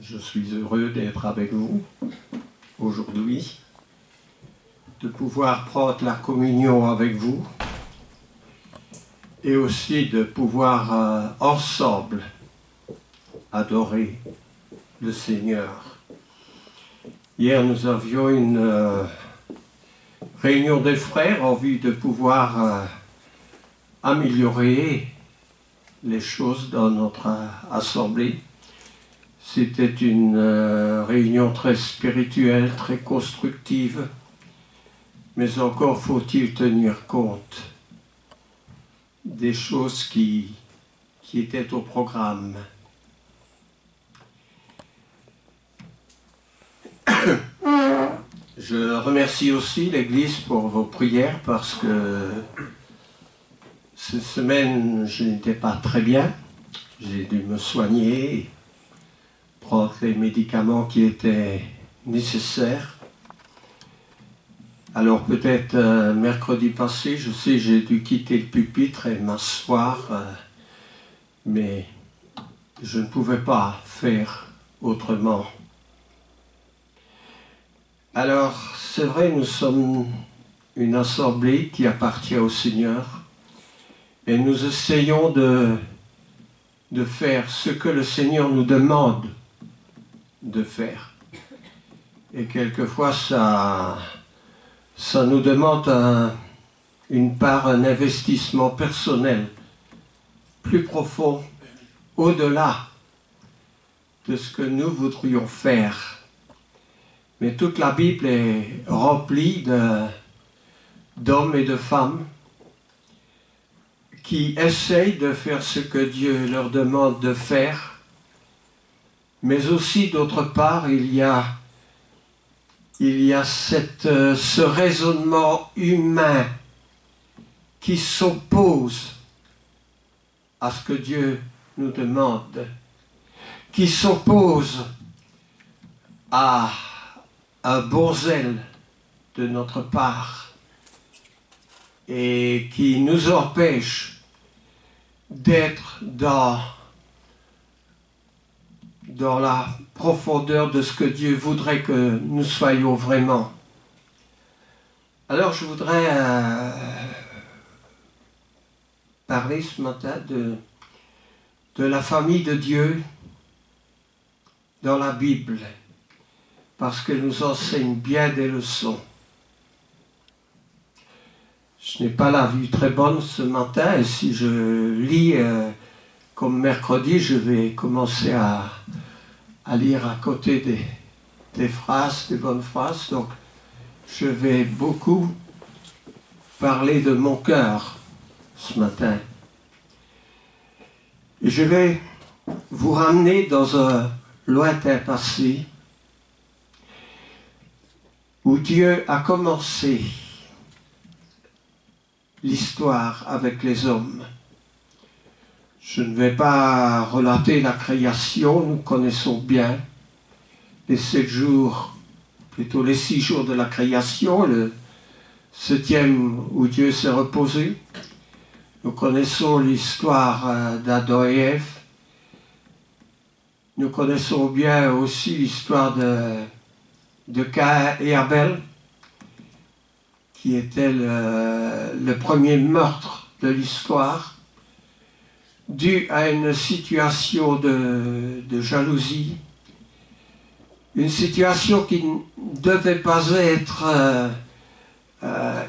Je suis heureux d'être avec vous aujourd'hui, de pouvoir prendre la communion avec vous et aussi de pouvoir ensemble adorer le Seigneur. Hier, nous avions une réunion des frères en vue de pouvoir améliorer les choses dans notre assemblée. C'était une réunion très spirituelle, très constructive, mais encore faut-il tenir compte des choses qui étaient au programme. Je remercie aussi l'Église pour vos prières parce que cette semaine, je n'étais pas très bien. J'ai dû me soigner, prendre les médicaments qui étaient nécessaires. Alors peut-être mercredi passé, je sais, j'ai dû quitter le pupitre et m'asseoir, mais je ne pouvais pas faire autrement. Alors, c'est vrai, nous sommes une assemblée qui appartient au Seigneur et nous essayons de faire ce que le Seigneur nous demande de faire. Et quelquefois, ça nous demande une part, un investissement personnel plus profond, au-delà de ce que nous voudrions faire. Mais toute la Bible est remplie d'hommes et de femmes qui essayent de faire ce que Dieu leur demande de faire. Mais aussi, d'autre part, il y a ce raisonnement humain qui s'oppose à ce que Dieu nous demande, qui s'oppose à un bon zèle de notre part et qui nous empêche d'être dans la profondeur de ce que Dieu voudrait que nous soyons vraiment. Alors je voudrais parler ce matin de la famille de Dieu dans la Bible, parce qu'elle nous enseigne bien des leçons. Je n'ai pas la vue très bonne ce matin, et si je lis comme mercredi, je vais commencer à lire à côté des phrases, des bonnes phrases. Donc, je vais beaucoup parler de mon cœur ce matin. Et je vais vous ramener dans un lointain passé où Dieu a commencé l'histoire avec les hommes. Je ne vais pas relater la création, nous connaissons bien les 7 jours, plutôt les 6 jours de la création, le 7e où Dieu s'est reposé. Nous connaissons l'histoire d'Adam et Ève. Nous connaissons bien aussi l'histoire de Caïn et Abel, qui était le premier meurtre de l'histoire, dû à une situation de jalousie, une situation qui ne devait pas être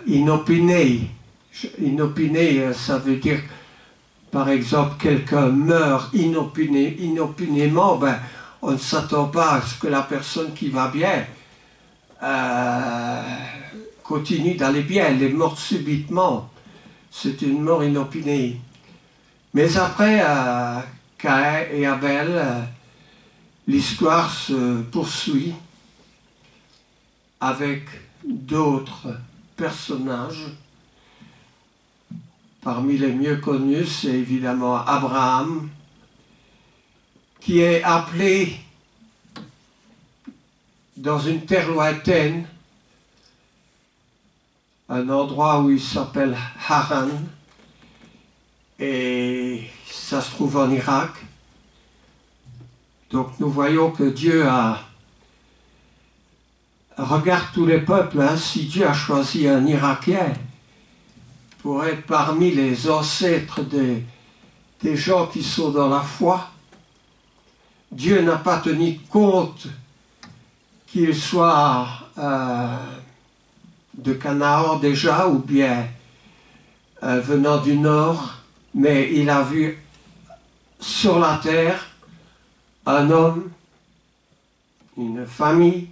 inopinée. Inopinée, ça veut dire, par exemple, quelqu'un meurt inopinément, on ne s'attend pas à ce que la personne qui va bien continue d'aller bien. Elle est morte subitement. C'est une mort inopinée. Mais après Caïn et Abel, l'histoire se poursuit avec d'autres personnages. Parmi les mieux connus, c'est évidemment Abraham, qui est appelé dans une terre lointaine, un endroit où il s'appelle Haran, et ça se trouve en Irak. Donc nous voyons que Dieu regarde tous les peuples, hein. Si Dieu a choisi un Irakien pour être parmi les ancêtres des gens qui sont dans la foi, Dieu n'a pas tenu compte qu'il soit de Canaan déjà, ou bien venant du nord, mais il a vu sur la terre un homme, une famille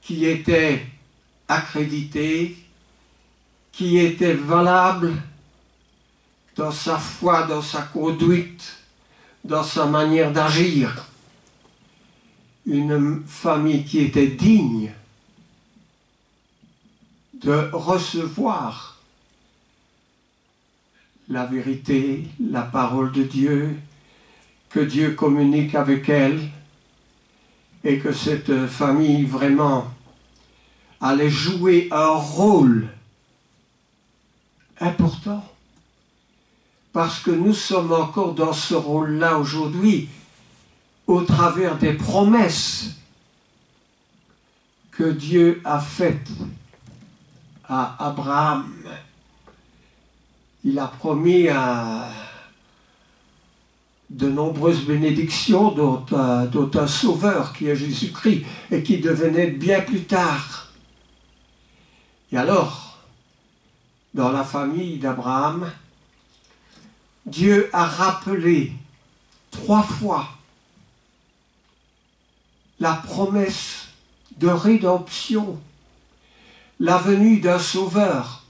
qui était accréditée, qui était valable dans sa foi, dans sa conduite, dans sa manière d'agir. Une famille qui était digne de recevoir la vérité, la parole de Dieu, que Dieu communique avec elle, et que cette famille vraiment allait jouer un rôle important. Parce que nous sommes encore dans ce rôle-là aujourd'hui, au travers des promesses que Dieu a faites à Abraham. Il a promis de nombreuses bénédictions, dont un sauveur qui est Jésus-Christ, et qui devenait bien plus tard. Et alors, dans la famille d'Abraham, Dieu a rappelé 3 fois la promesse de rédemption, la venue d'un sauveur,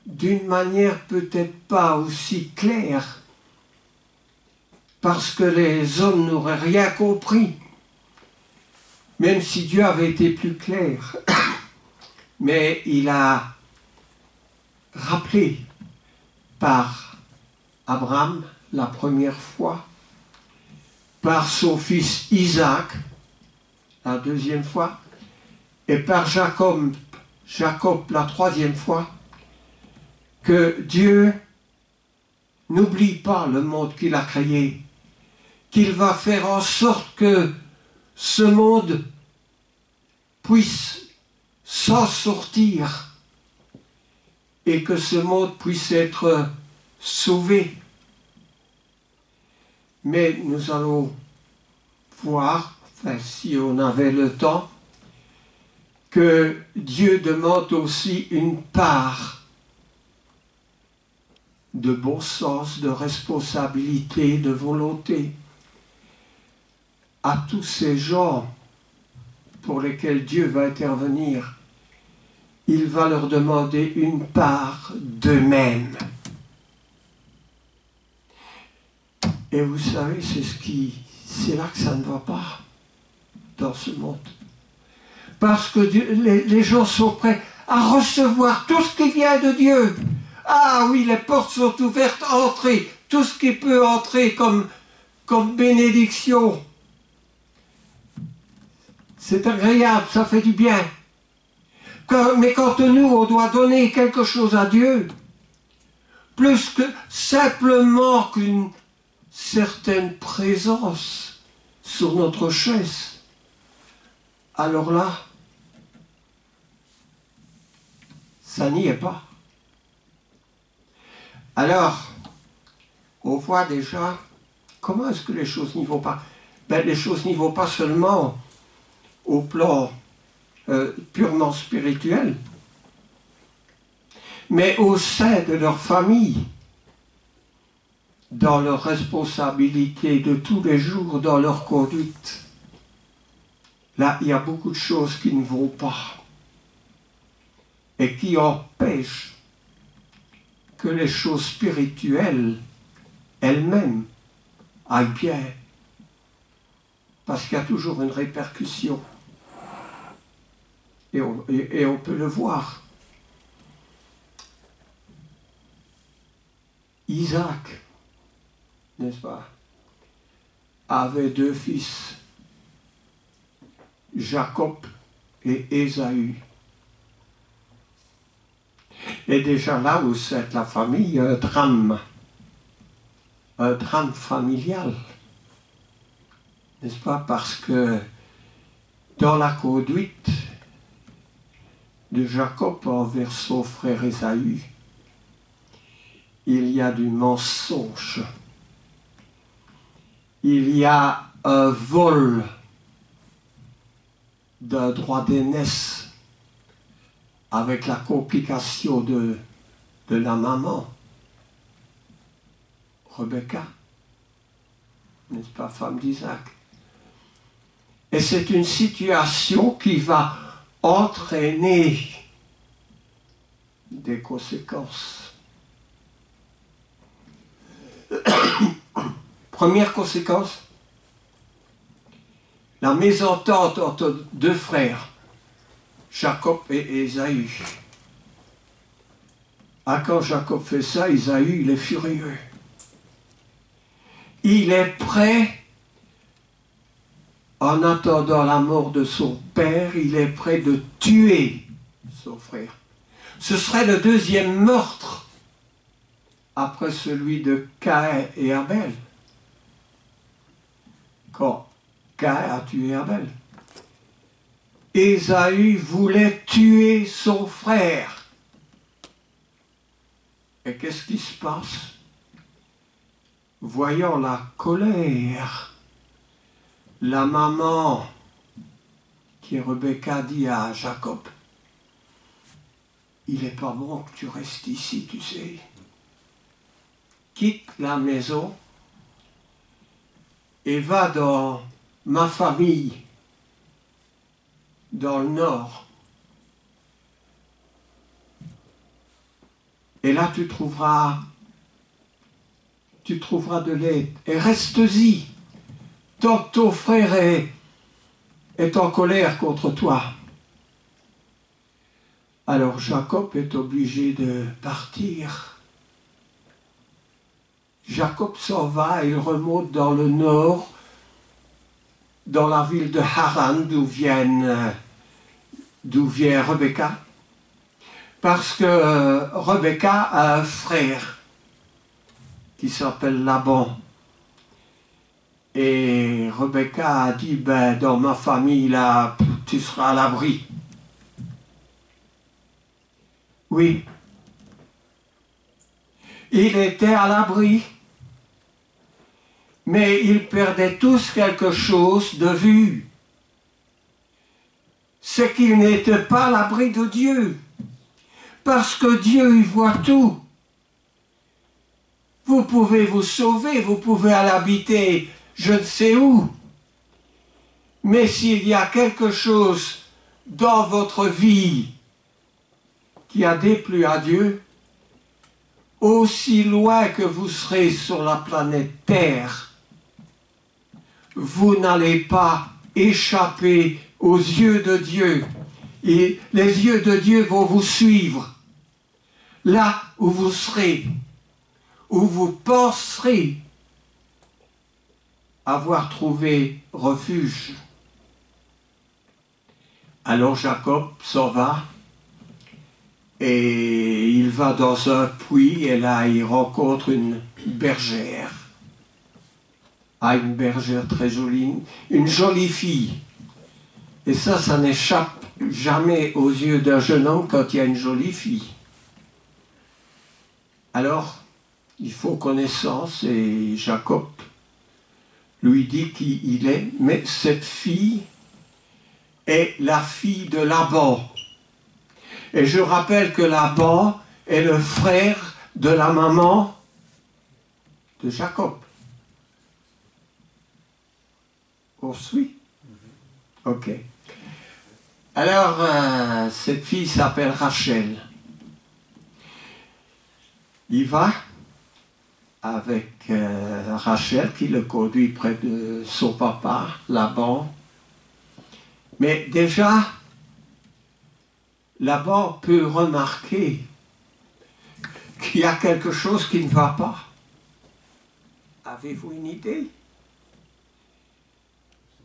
d'une manière peut-être pas aussi claire, parce que les hommes n'auraient rien compris, même si Dieu avait été plus clair. Mais il a rappelé par Abraham la première fois, par son fils Isaac la deuxième fois, et par Jacob la troisième fois, que Dieu n'oublie pas le monde qu'il a créé, qu'il va faire en sorte que ce monde puisse s'en sortir et que ce monde puisse être sauvé. Mais nous allons voir, enfin, si on avait le temps, que Dieu demande aussi une part de bon sens, de responsabilité, de volonté à tous ces gens pour lesquels Dieu va intervenir. Il va leur demander une part d'eux-mêmes. Et vous savez, c'est là que ça ne va pas dans ce monde. Parce que les gens sont prêts à recevoir tout ce qui vient de Dieu. Ah oui, les portes sont ouvertes, entrez. Tout ce qui peut entrer comme bénédiction. C'est agréable, ça fait du bien. Mais quand nous, on doit donner quelque chose à Dieu, plus que simplement qu'une certaine présence sur notre chaise, alors là, ça n'y est pas. Alors, on voit déjà comment est-ce que les choses n'y vont pas. Ben, les choses n'y vont pas seulement au plan purement spirituel, mais au sein de leur famille, dans leurs responsabilités de tous les jours, dans leur conduite. Là, il y a beaucoup de choses qui ne vont pas et qui empêchent que les choses spirituelles elles-mêmes aillent bien, parce qu'il y a toujours une répercussion. Et on peut le voir. Isaac, n'est-ce pas, avait 2 fils, Jacob et Ésaü. Et déjà là où c'est la famille, un drame familial. N'est-ce pas? Parce que dans la conduite de Jacob envers son frère Ésaü, il y a du mensonge. Il y a un vol d'un droit d'aînesse avec la complication de la maman, Rebecca, n'est-ce pas, femme d'Isaac. Et c'est une situation qui va entraîner des conséquences. Première conséquence, la mésentente entre deux frères, Jacob et Ésaü. Ah, quand Jacob fait ça, Ésaü, il est furieux. Il est prêt, en attendant la mort de son père, il est prêt de tuer son frère. Ce serait le deuxième meurtre après celui de Caïn et Abel. Quand Caïn a tué Abel. Ésaü voulait tuer son frère. Et qu'est-ce qui se passe? Voyant la colère, la maman, qui est Rebecca, dit à Jacob, il n'est pas bon que tu restes ici, tu sais. Quitte la maison et va dans ma famille, dans le nord. Et là, tu trouveras de l'aide. Et reste-y, tant que ton frère est en colère contre toi. Alors Jacob est obligé de partir. Jacob s'en va, il remonte dans le nord, dans la ville de Haran, d'où vient Rebecca. Parce que Rebecca a un frère qui s'appelle Laban. Et Rebecca a dit, ben, dans ma famille, là, tu seras à l'abri. Oui. Il était à l'abri, mais ils perdaient tous quelque chose de vue. C'est qu'ils n'étaient pas à l'abri de Dieu. Parce que Dieu, il voit tout. Vous pouvez vous sauver, vous pouvez aller habiter je ne sais où. Mais s'il y a quelque chose dans votre vie qui a déplu à Dieu, aussi loin que vous serez sur la planète Terre, vous n'allez pas échapper aux yeux de Dieu. Et les yeux de Dieu vont vous suivre. Là où vous serez, où vous penserez avoir trouvé refuge. Alors Jacob s'en va et il va dans un puits et là il rencontre une bergère. Ah, une bergère très jolie, une jolie fille. Et ça n'échappe jamais aux yeux d'un jeune homme quand il y a une jolie fille. Alors, il faut connaissance et Jacob lui dit qui il est, mais cette fille est la fille de Laban. Et je rappelle que Laban est le frère de la maman de Jacob. On suit? Ok. Alors, cette fille s'appelle Rachel. Il va avec Rachel qui le conduit près de son papa, Laban. Mais déjà, Laban peut remarquer qu'il y a quelque chose qui ne va pas. Avez-vous une idée?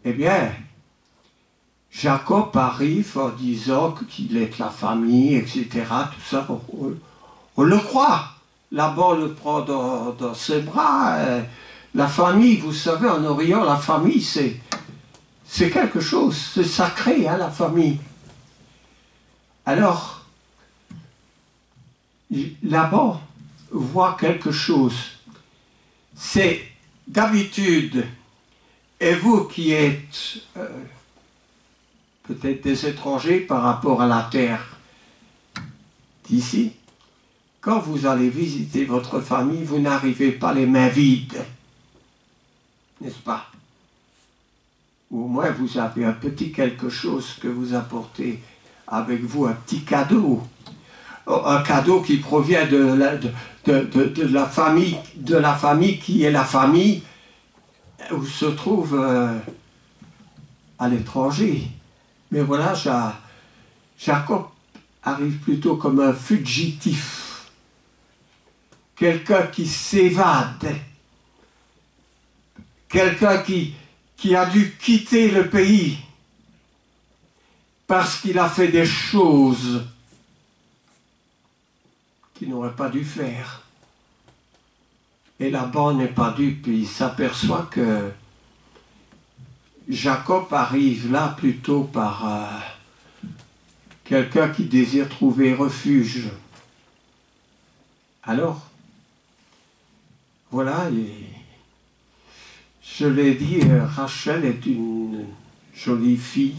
Eh bien, Jacob arrive en disant qu'il est de la famille, etc. Tout ça, on le croit. Laban le prend dans ses bras, La famille, vous savez, en Orient, la famille, c'est quelque chose, c'est sacré, hein, la famille. Alors, là-bas, voit quelque chose. C'est d'habitude, et vous qui êtes peut-être des étrangers par rapport à la terre d'ici, quand vous allez visiter votre famille, vous n'arrivez pas les mains vides, n'est-ce pas? Ou au moins vous avez un petit quelque chose que vous apportez avec vous, un petit cadeau. Un cadeau qui provient de la famille qui est la famille où se trouve à l'étranger. Mais voilà, Jacob arrive plutôt comme un fugitif, quelqu'un qui s'évade, quelqu'un qui a dû quitter le pays parce qu'il a fait des choses qu'il n'aurait pas dû faire. Et Laban n'est pas dupe, il s'aperçoit que Jacob arrive là plutôt par quelqu'un qui désire trouver refuge. Alors, voilà, et je l'ai dit, Rachel est une jolie fille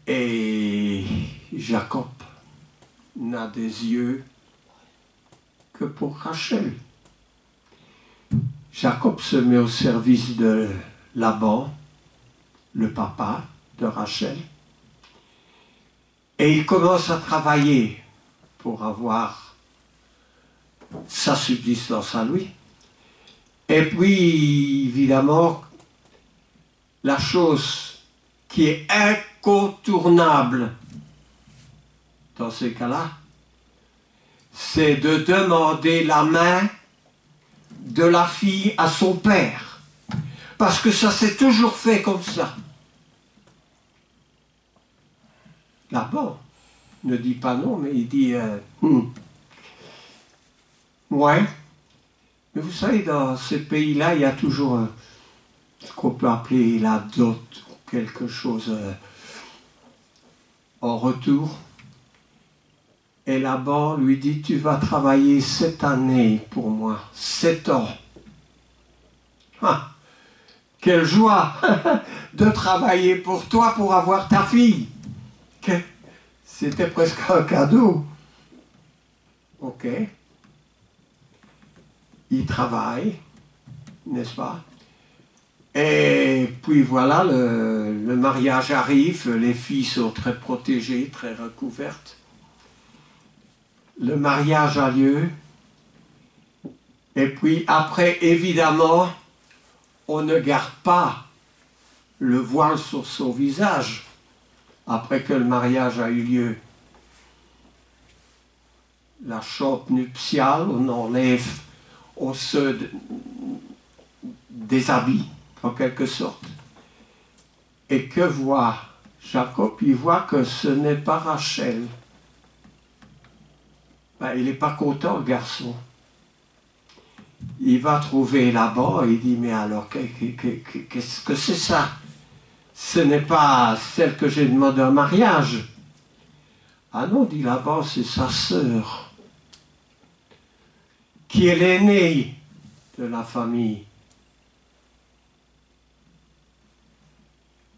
et Jacob n'a des yeux que pour Rachel. Jacob se met au service de Laban, le papa de Rachel, et il commence à travailler pour avoir sa subsistance à lui. Et puis, évidemment, la chose qui est incontournable dans ces cas-là, c'est de demander la main de la fille à son père. Parce que ça s'est toujours fait comme ça. Laban ne dit pas non, mais il dit ouais. Mais vous savez, dans ces pays-là, il y a toujours ce qu'on peut appeler la dot, ou quelque chose en retour. Et Laban lui dit, tu vas travailler 7 années pour moi, 7 ans. Ah, quelle joie de travailler pour toi pour avoir ta fille. C'était presque un cadeau. Ok. Il travaille, n'est-ce pas? Et puis voilà, le mariage arrive, les filles sont très protégées, très recouvertes. Le mariage a lieu. Et puis après, évidemment, on ne garde pas le voile sur son visage après que le mariage a eu lieu. La chambre nuptiale, on enlève, on se déshabille, en quelque sorte. Et que voit Jacob? Il voit que ce n'est pas Rachel. Ben, il n'est pas content, le garçon. Il va trouver Laban et il dit, mais alors, qu'est-ce que c'est ça? Ce n'est pas celle que j'ai demandé en mariage. Ah non, dit Laban, c'est sa sœur, qui est l'aînée de la famille.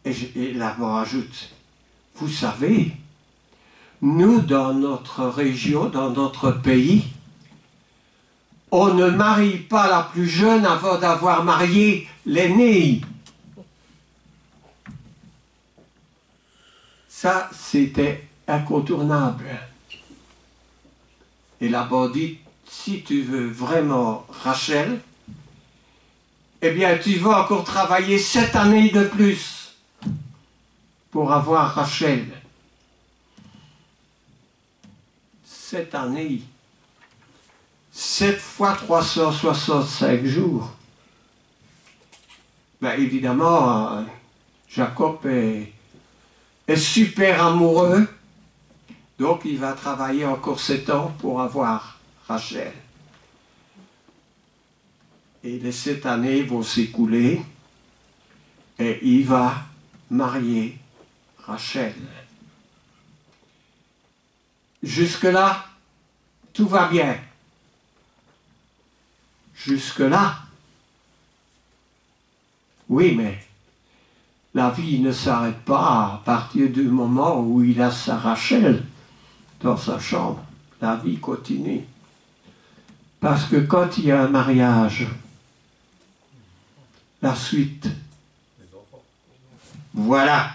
Et Laban ajoute, vous savez, nous, dans notre région, dans notre pays, on ne marie pas la plus jeune avant d'avoir marié l'aînée. Ça, c'était incontournable. Et Laban dit, si tu veux vraiment Rachel, eh bien, tu vas encore travailler 7 années de plus pour avoir Rachel. 7 années. 7 fois 365 jours. Ben, évidemment, Jacob est super amoureux, donc il va travailler encore 7 ans pour avoir Rachel. Et les 7 années vont s'écouler et il va marier Rachel. Jusque-là, tout va bien. Jusque-là, oui, mais la vie ne s'arrête pas à partir du moment où il a sa Rachel dans sa chambre. La vie continue. Parce que quand il y a un mariage, la suite, voilà,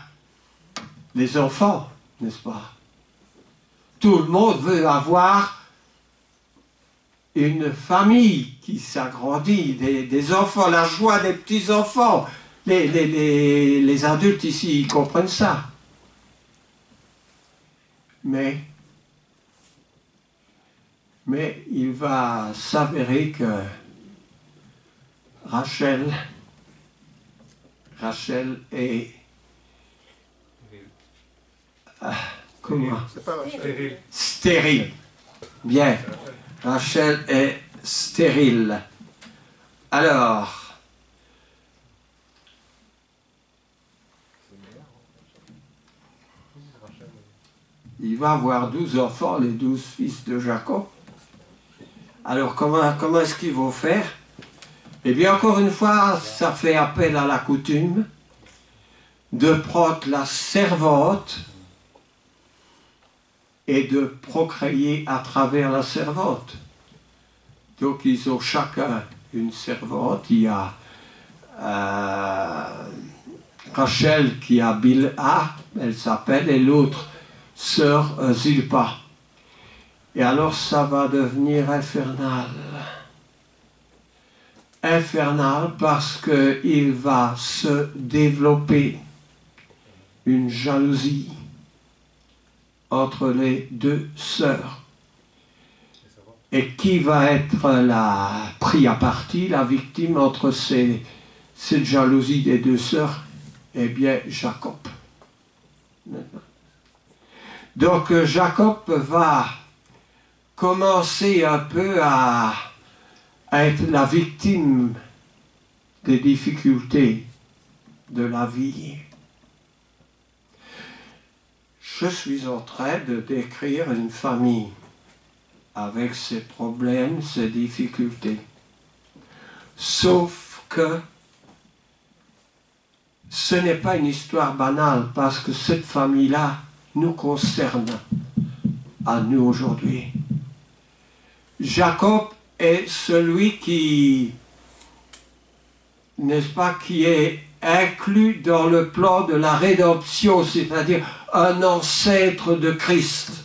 les enfants, n'est-ce pas? Tout le monde veut avoir une famille qui s'agrandit, des enfants, la joie des petits-enfants. Les adultes ici, ils comprennent ça. Mais il va s'avérer que Rachel est... comment? Stérile. Bien. Rachel est stérile. Alors, il va avoir 12 enfants, les 12 fils de Jacob. Alors, comment est-ce qu'ils vont faire? Eh bien, encore une fois, ça fait appel à la coutume de prendre la servante et de procréer à travers la servante. Donc, ils ont chacun une servante. Il y a Rachel qui a Bilha, elle s'appelle, et l'autre, sœur Zilpa. Et alors, ça va devenir infernal. Infernal parce qu'il va se développer une jalousie entre les deux sœurs. Et qui va être pris à partie, la victime entre cette jalousie des deux sœurs? Eh bien, Jacob. Donc, Jacob va commencer un peu à être la victime des difficultés de la vie. Je suis en train de décrire une famille avec ses problèmes, ses difficultés. Sauf que ce n'est pas une histoire banale, parce que cette famille-là nous concerne à nous aujourd'hui. Jacob est celui qui, n'est-ce pas, qui est inclus dans le plan de la rédemption, c'est-à-dire un ancêtre de Christ.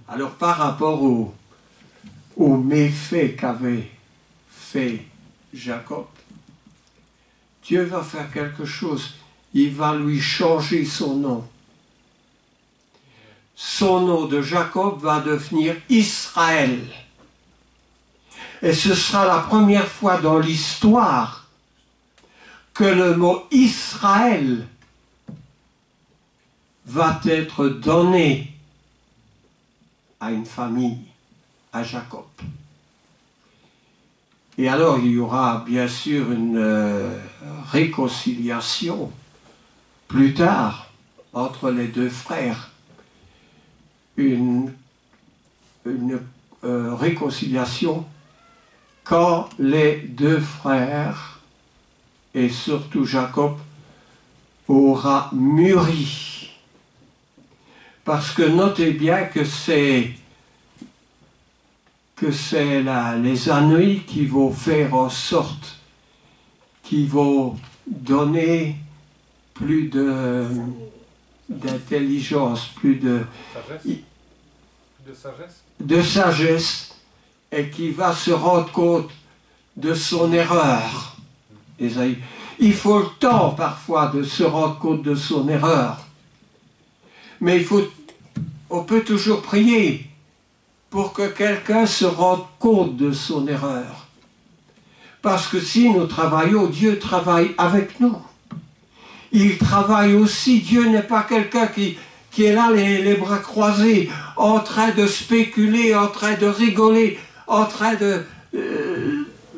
Alors par rapport aux méfaits qu'avait fait Jacob, Dieu va faire quelque chose. Il va lui changer son nom. Son nom de Jacob va devenir Israël. Et ce sera la première fois dans l'histoire que le mot Israël va être donné à une famille, à Jacob. Et alors il y aura bien sûr une réconciliation plus tard entre les deux frères. Une réconciliation quand les deux frères, et surtout Jacob, aura mûri. Parce que notez bien que c'est les années qui vont faire en sorte, qui vont donner plus d'intelligence, plus de sagesse, et qui va se rendre compte de son erreur. Ésaïe. Il faut le temps parfois de se rendre compte de son erreur. Mais on peut toujours prier pour que quelqu'un se rende compte de son erreur. Parce que si nous travaillons, Dieu travaille avec nous. Il travaille aussi. Dieu n'est pas quelqu'un qui est là les bras croisés, en train de spéculer, en train de rigoler, en train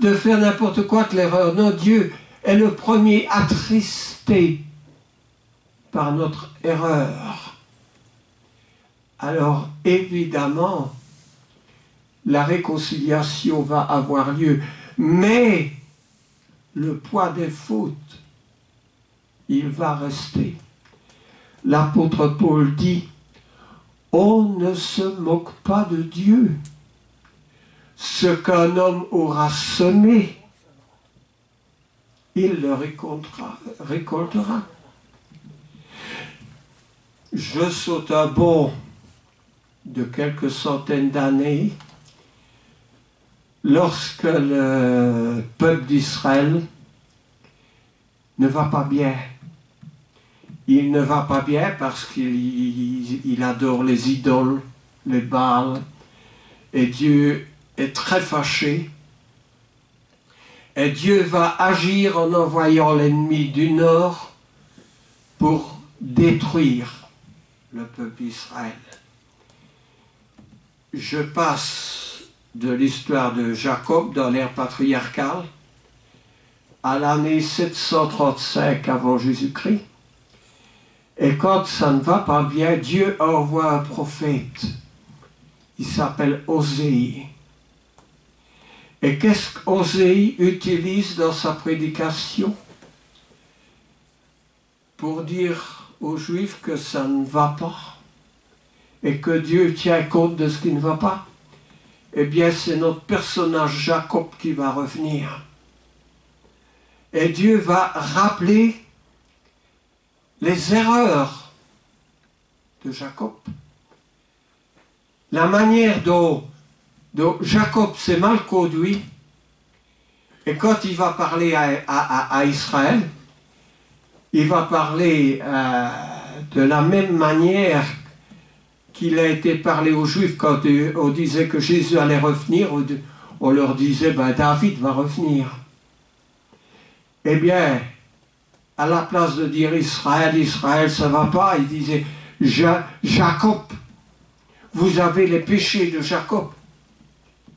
de faire n'importe quoi que l'erreur. Non, Dieu est le premier attristé par notre erreur. Alors, évidemment, la réconciliation va avoir lieu, mais le poids des fautes, il va rester. L'apôtre Paul dit, on ne se moque pas de Dieu. Ce qu'un homme aura semé, il le récoltera. Je saute un bond de quelques centaines d'années, lorsque le peuple d'Israël ne va pas bien. Il ne va pas bien parce qu'il adore les idoles, les Baals, et Dieu est très fâché. Et Dieu va agir en envoyant l'ennemi du nord pour détruire le peuple d'Israël. Je passe de l'histoire de Jacob dans l'ère patriarcale à l'année 735 avant Jésus-Christ. Et quand ça ne va pas bien, Dieu envoie un prophète. Il s'appelle Osée. Et qu'est-ce qu'Osée utilise dans sa prédication? Pour dire aux Juifs que ça ne va pas et que Dieu tient compte de ce qui ne va pas. Eh bien, c'est notre personnage Jacob qui va revenir. Et Dieu va rappeler les erreurs de Jacob. La manière dont Jacob s'est mal conduit, et quand il va parler à Israël, il va parler de la même manière qu'il a été parlé aux Juifs quand on disait que Jésus allait revenir, on leur disait, ben, David va revenir. Eh bien, à la place de dire Israël, Israël, ça ne va pas, il disait, Jacob, vous avez les péchés de Jacob.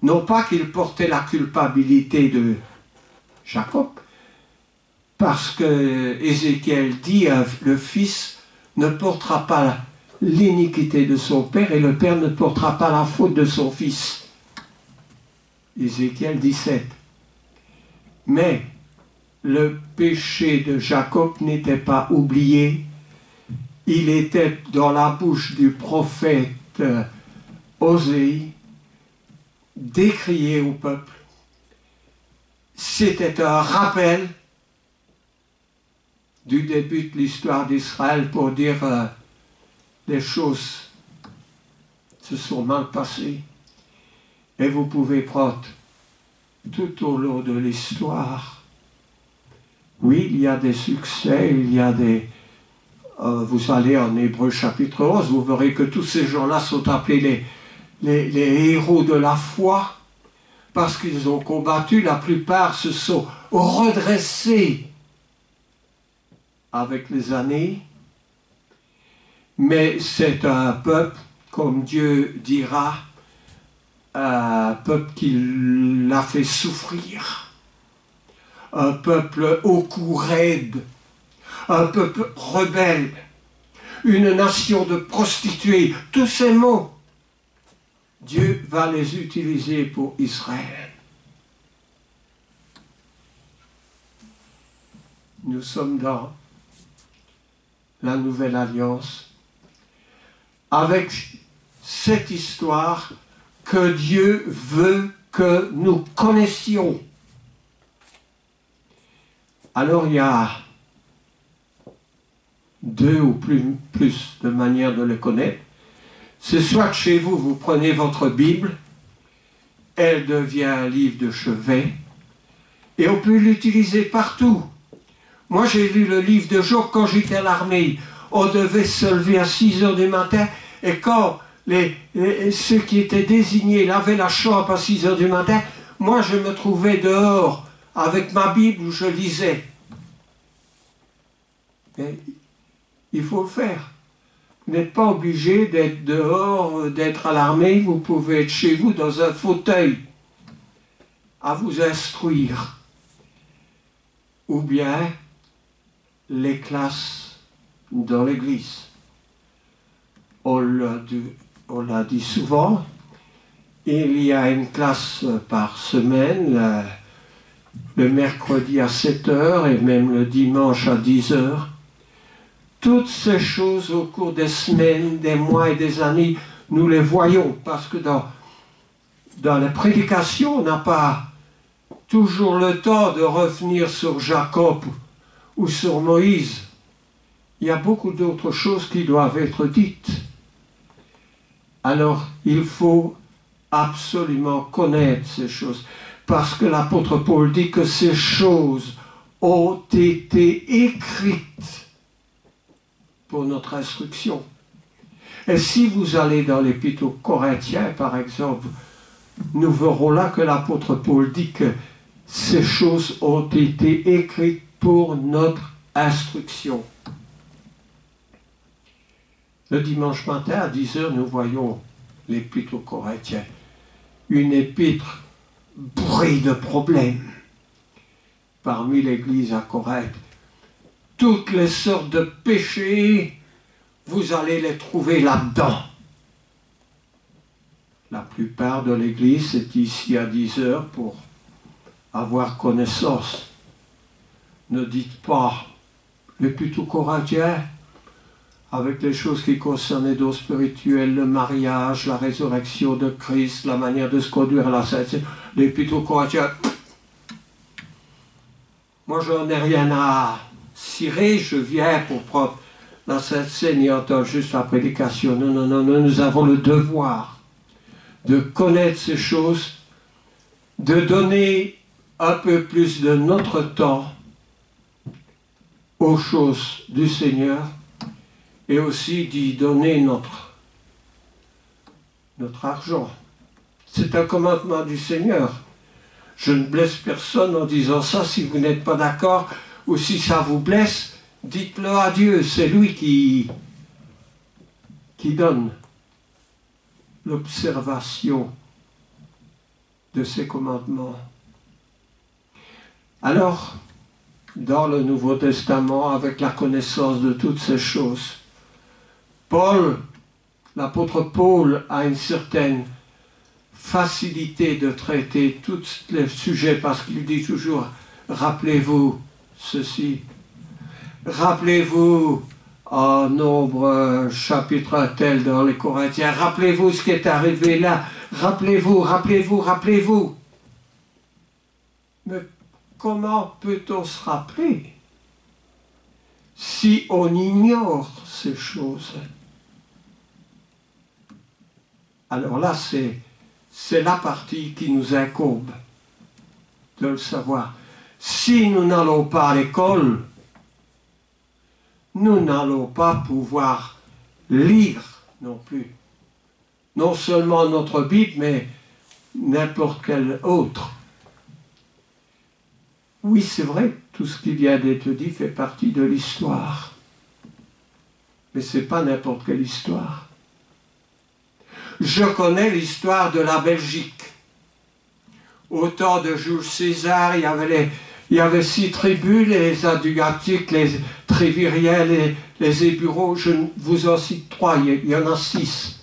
Non pas qu'il portait la culpabilité de Jacob, parce que Ézéchiel dit, le fils ne portera pas l'iniquité de son père et le père ne portera pas la faute de son fils. Ézéchiel 17. Mais le péché de Jacob n'était pas oublié. Il était dans la bouche du prophète Osée, décrié au peuple. C'était un rappel du début de l'histoire d'Israël pour dire les choses se sont mal passées. Et vous pouvez prendre tout au long de l'histoire. Oui, il y a des succès, il y a des... vous allez en Hébreux chapitre 11, vous verrez que tous ces gens-là sont appelés les héros de la foi, parce qu'ils ont combattu, la plupart se sont redressés avec les années, mais c'est un peuple, comme Dieu dira, un peuple qui l'a fait souffrir, un peuple au cou raide, un peuple rebelle, une nation de prostituées, tous ces mots, Dieu va les utiliser pour Israël. Nous sommes dans la Nouvelle Alliance avec cette histoire que Dieu veut que nous connaissions. Alors il y a deux ou plus de manières de le connaître. C'est soit chez vous, vous prenez votre Bible, elle devient un livre de chevet, et on peut l'utiliser partout. Moi, j'ai lu le livre de Job quand j'étais à l'armée. On devait se lever à 6 heures du matin, et quand ceux qui étaient désignés lavaient la chambre à 6 heures du matin, moi, je me trouvais dehors avec ma Bible où je lisais. Mais il faut le faire. Vous n'êtes pas obligé d'être dehors, d'être à l'armée, vous pouvez être chez vous dans un fauteuil. à vous instruire, ou bien les classes dans l'Église. On l'a dit souvent, il y a une classe par semaine, le mercredi à 7h et même le dimanche à 10h. Toutes ces choses au cours des semaines, des mois et des années, nous les voyons parce que dans la prédication, on n'a pas toujours le temps de revenir sur Jacob ou sur Moïse. Il y a beaucoup d'autres choses qui doivent être dites. Alors, il faut absolument connaître ces choses. Parce que l'apôtre Paul dit que ces choses ont été écrites pour notre instruction. Et si vous allez dans l'Épître aux Corinthiens, par exemple, nous verrons là que l'apôtre Paul dit que ces choses ont été écrites pour notre instruction. Le dimanche matin à 10h, nous voyons l'Épître aux Corinthiens. Une épître bourrée de problèmes. Parmi l'Église à Corinthe, toutes les sortes de péchés, vous allez les trouver là-dedans. La plupart de l'Église est ici à 10h pour avoir connaissance. Ne dites pas l'Épître aux Corinthiens avec les choses qui concernent les dons spirituels, le mariage, la résurrection de Christ, la manière de se conduire à la sainteté. L'Épître aux Corinthiens, moi j'en ai rien à cirer, je viens pour prendre la Sainte Seine et entendre juste la prédication. Non, non, non, non, nous avons le devoir de connaître ces choses, de donner un peu plus de notre temps aux choses du Seigneur et aussi d'y donner notre argent. C'est un commandement du Seigneur. Je ne blesse personne en disant ça. Si vous n'êtes pas d'accord ou si ça vous blesse, dites-le à Dieu. C'est lui qui donne l'observation de ses commandements. Alors, dans le Nouveau Testament, avec la connaissance de toutes ces choses, l'apôtre Paul a une certaine facilité de traiter tous les sujets parce qu'il dit toujours « Rappelez-vous ceci, rappelez-vous en Nombre chapitre tel dans les Corinthiens, rappelez-vous ce qui est arrivé là, rappelez-vous, rappelez-vous, rappelez-vous. » Mais comment peut-on se rappeler si on ignore ces choses? Alors là, c'est la partie qui nous incombe de le savoir. Si nous n'allons pas à l'école, nous n'allons pas pouvoir lire non plus. Non seulement notre Bible, mais n'importe quelle autre. Oui, c'est vrai, tout ce qui vient d'être dit fait partie de l'histoire. Mais ce n'est pas n'importe quelle histoire. Je connais l'histoire de la Belgique. Au temps de Jules César, il y avait 6 tribus, les Adriatiques, les Tréviriens, les Ébureaux. Je vous en cite 3, il y en a 6.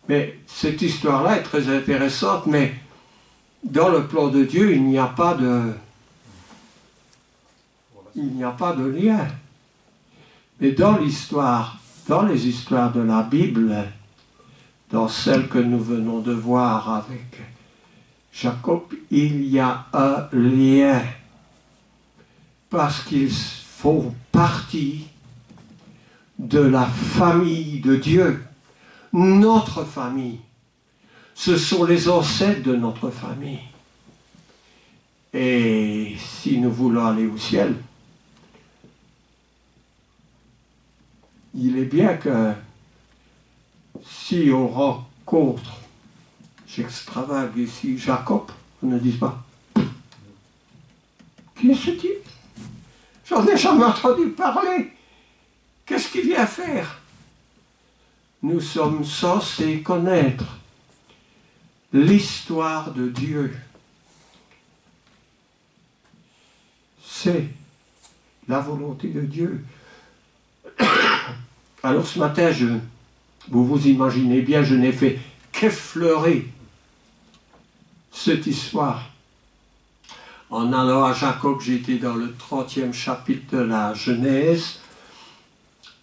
Mais cette histoire-là est très intéressante, mais dans le plan de Dieu, il n'y a pas de lien. Mais dans les histoires de la Bible, dans celle que nous venons de voir avec Jacob, il y a un lien. Parce qu'ils font partie de la famille de Dieu. Notre famille. Ce sont les ancêtres de notre famille. Et si nous voulons aller au ciel, il est bien que si on rencontre, j'extravague ici, Jacob, on ne dit pas, qui est ce type? J'en ai jamais entendu parler. Qu'est-ce qu'il vient faire? Nous sommes censés connaître l'histoire de Dieu C'est la volonté de Dieu. Alors ce matin, vous vous imaginez bien, je n'ai fait qu'effleurer cette histoire. En allant à Jacob, j'étais dans le 30e chapitre de la Genèse,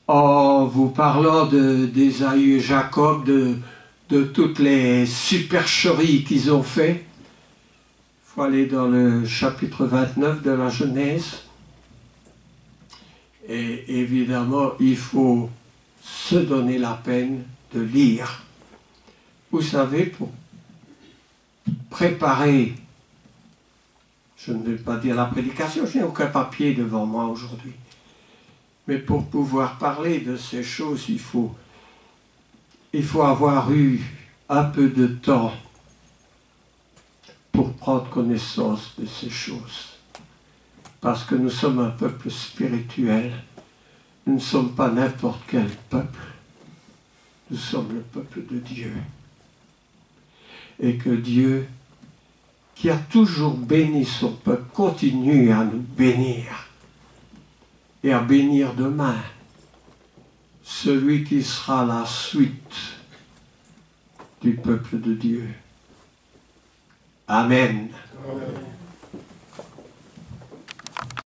en vous parlant d'Ésaü et Jacob, de toutes les supercheries qu'ils ont fait. Il faut aller dans le chapitre 29 de la Genèse. Et évidemment, il faut se donner la peine de lire. Vous savez, pour préparer, je ne vais pas dire la prédication, je n'ai aucun papier devant moi aujourd'hui, mais pour pouvoir parler de ces choses, il faut avoir eu un peu de temps pour prendre connaissance de ces choses. Parce que nous sommes un peuple spirituel, nous ne sommes pas n'importe quel peuple, nous sommes le peuple de Dieu. Et que Dieu, qui a toujours béni son peuple, continue à nous bénir et à bénir demain celui qui sera la suite du peuple de Dieu. Amen. Amen.